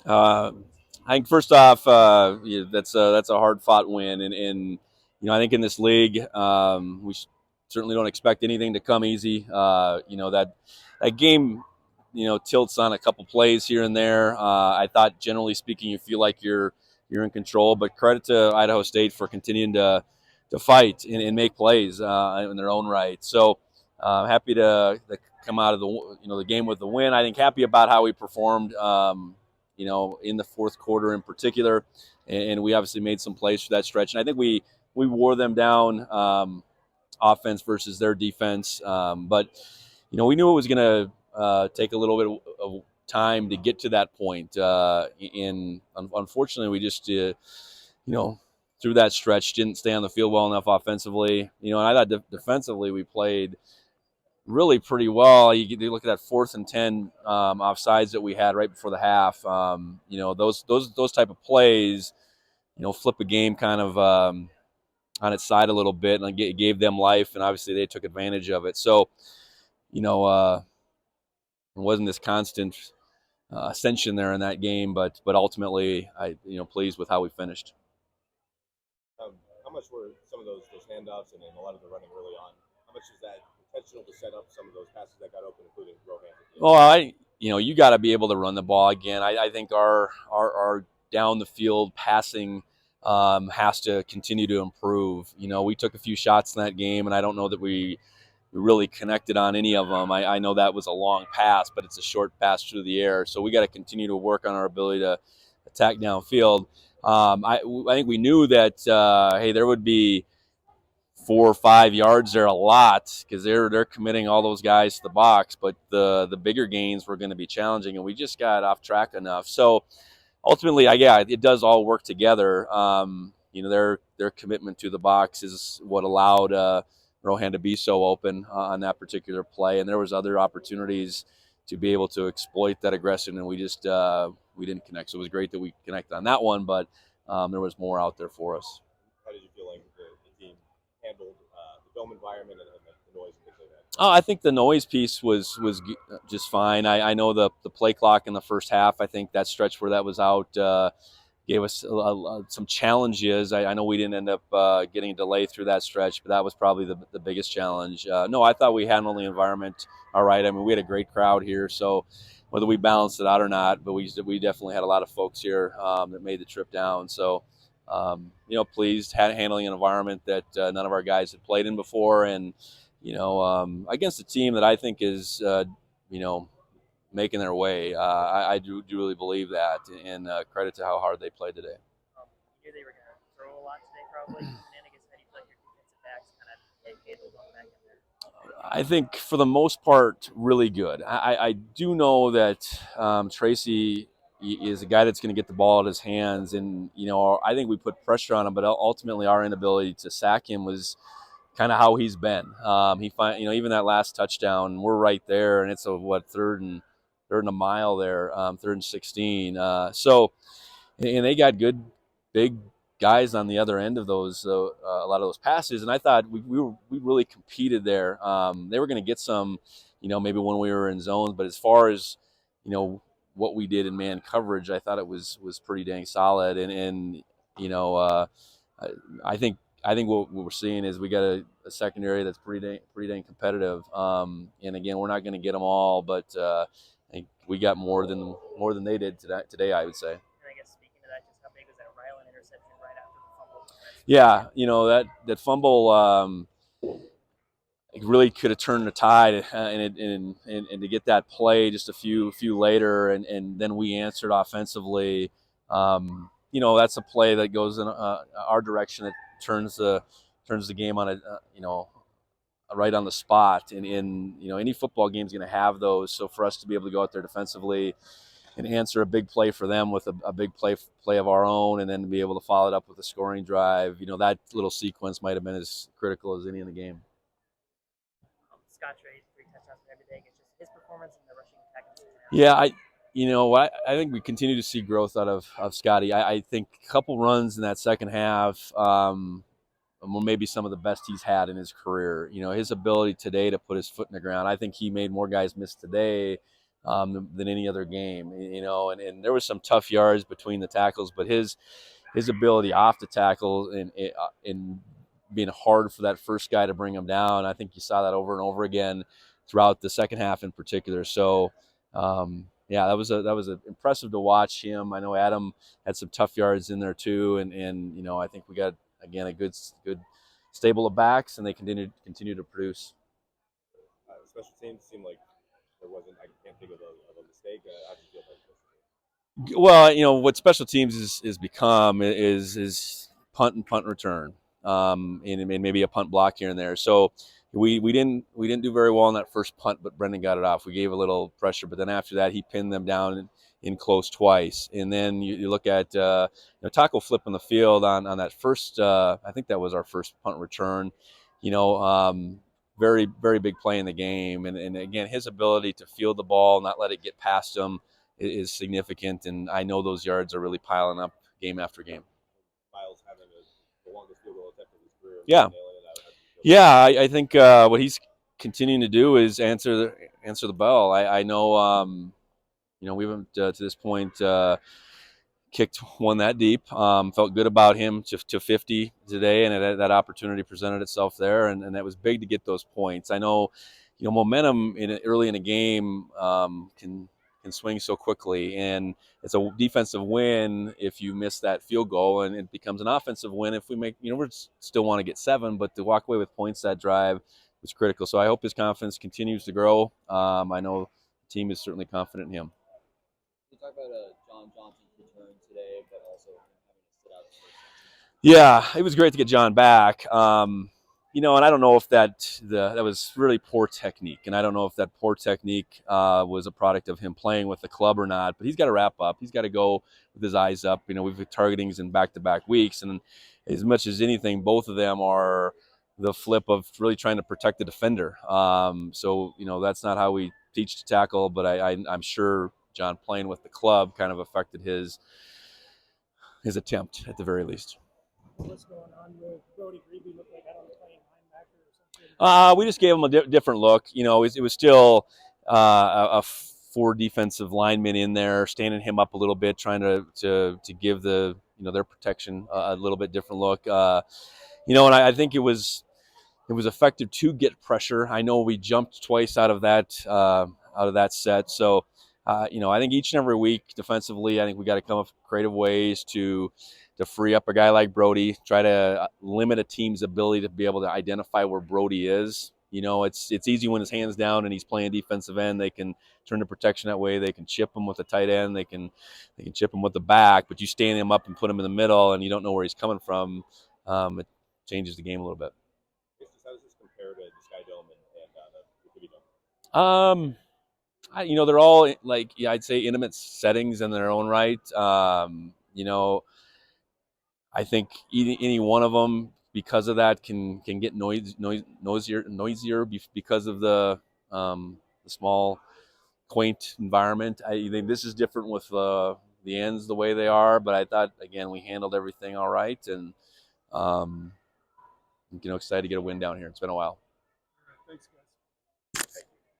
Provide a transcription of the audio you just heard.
Uh, I think first off, that's a hard fought win, and I think in this league, we certainly don't expect anything to come easy. That game, tilts on a couple plays here and there. I thought, generally speaking, you feel like you're in control, but credit to Idaho State for continuing to fight and make plays in their own right. So happy to come out of the game with the win. I think happy about how we performed. In the fourth quarter in particular. And we obviously made some plays for that stretch. And I think we wore them down, offense versus their defense. But we knew it was going to take a little bit of time to get to that point. Unfortunately, we just, through that stretch, didn't stay on the field well enough offensively. And I thought defensively we played really pretty well. You look at that 4th and 10 offsides that we had right before the half. Those type of plays, flip a game kind of on its side a little bit, and it gave them life, and obviously they took advantage of it. So, it wasn't this constant ascension there in that game, but ultimately, pleased with how we finished. How much were some of those handoffs and a lot of the running early on? How much is that intentional to set up some of those passes that got open, including Rohan? Well, you got to be able to run the ball again. I think our down the field passing has to continue to improve. We took a few shots in that game, and I don't know that we really connected on any of them. I know that was a long pass, but it's a short pass through the air. So we got to continue to work on our ability to attack downfield. I think we knew that hey, there would be 4 or 5 yards there a lot because they're committing all those guys to the box, but the bigger gains were going to be challenging, and we just got off track enough. So ultimately, it does all work together. Their commitment to the box is what allowed Rohan to be so open on that particular play, and there was other opportunities to be able to exploit that aggression, and we just we didn't connect. So it was great that we connected on that one, but there was more out there for us. How did you feel like the team handled the dome environment and the noise and things like that? Oh, I think the noise piece was just fine. I know the play clock in the first half. I think that stretch where that was out gave us some challenges. I know we didn't end up getting a delay through that stretch, but that was probably the biggest challenge. No, I thought we handled the environment all right. I mean, we had a great crowd here, so whether we balanced it out or not, but we definitely had a lot of folks here that made the trip down. So, pleased handling an environment that none of our guys had played in before, and against a team that I think is, making their way. I do really believe that, and credit to how hard they played today. You knew they were going to throw a lot today, probably. And then I guess how do you feel like your defensive backs kind of handled on back in there? I think for the most part, really good. I do know that Tracy is a guy that's going to get the ball at his hands, and I think we put pressure on him, but ultimately our inability to sack him was kind of how he's been. Even that last touchdown, we're right there, and it's a third and a mile there, 3rd and 16. And they got good, big guys on the other end of those, a lot of those passes, and I thought we really competed there. They were going to get some, maybe when we were in zones, but as far as what we did in man coverage, I thought it was pretty dang solid, and you know. I think what we're seeing is we got a secondary that's pretty dang competitive. And again, we're not going to get them all, but I think we got more than they did today. I would say. And I guess speaking of that, just how big was that Ryland interception right after the fumble? Yeah, that fumble it really could have turned the tide, and to get that play just a few later, and then we answered offensively. That's a play that goes in our direction that turns the game on right on the spot. And any football game is going to have those. So for us to be able to go out there defensively and answer a big play for them with a big play of our own, and then to be able to follow it up with a scoring drive, that little sequence might have been as critical as any in the game. Scott Trade, 3 touchdowns and everything. It's just his performance and the rushing attack. Yeah, I think we continue to see growth out of Scotty. I think a couple runs in that second half were maybe some of the best he's had in his career. His ability today to put his foot in the ground. I think he made more guys miss today than any other game. And there was some tough yards between the tackles, but his ability off the tackle and being hard for that first guy to bring him down. I think you saw that over and over again throughout the second half in particular. So, yeah, that was impressive to watch him. I know Adam had some tough yards in there too, and I think we got again a good stable of backs, and they continue to produce. Special teams seemed like there wasn't. I can't think of a mistake. How did you feel about special teams? Well, what special teams is become is punt and punt return, and maybe a punt block here and there. So we didn't do very well on that first punt, but Brendan got it off. We gave a little pressure, but then after that, he pinned them down in close twice. And then you look at tackle flip on the field on that first. I think that was our first punt return. Very very big play in the game, and again his ability to field the ball, not let it get past him, is significant, and I know those yards are really piling up game after game. Miles having the longest field goal attempt of his career. Yeah, I think what he's continuing to do is answer the bell. I know, we haven't to this point kicked one that deep. Felt good about him to 50 today, and that opportunity presented itself there, and that was big to get those points. I know, momentum early in a game can swing so quickly, and it's a defensive win if you miss that field goal, and it becomes an offensive win if we make. We still want to get 7, but to walk away with points that drive was critical. So I hope his confidence continues to grow. I know the team is certainly confident in him. You talk about John Johnson's return today, but also having to sit out the first time. Yeah, it was great to get John back. And I don't know if that was really poor technique, and I don't know if that poor technique was a product of him playing with the club or not. But he's got to wrap up. He's got to go with his eyes up. We've had targetings in back-to-back weeks, and as much as anything, both of them are the flip of really trying to protect the defender. So that's not how we teach to tackle. But I'm sure John playing with the club kind of affected his attempt at the very least. What's going on with Brody Grebe? Looked like I don't know, playing linebacker or something. We just gave him a different look. It was still a 4 defensive linemen in there, standing him up a little bit, trying to give their protection a little bit different look. And I think it was effective to get pressure. I know we jumped twice out of that set. So, I think each and every week defensively, I think we got to come up with creative ways to free up a guy like Brody, try to limit a team's ability to be able to identify where Brody is. It's easy when his hand's down and he's playing defensive end. They can turn to protection that way. They can chip him with the tight end. They can chip him with the back. But you stand him up and put him in the middle, and you don't know where he's coming from. It changes the game a little bit. How does this compare to the Sky Dome and the Dome? They're all I'd say intimate settings in their own right. I think any one of them, because of that, can get noisier because of the small, quaint environment. I think this is different with the ends the way they are, but I thought again we handled everything all right, and excited to get a win down here. It's been a while.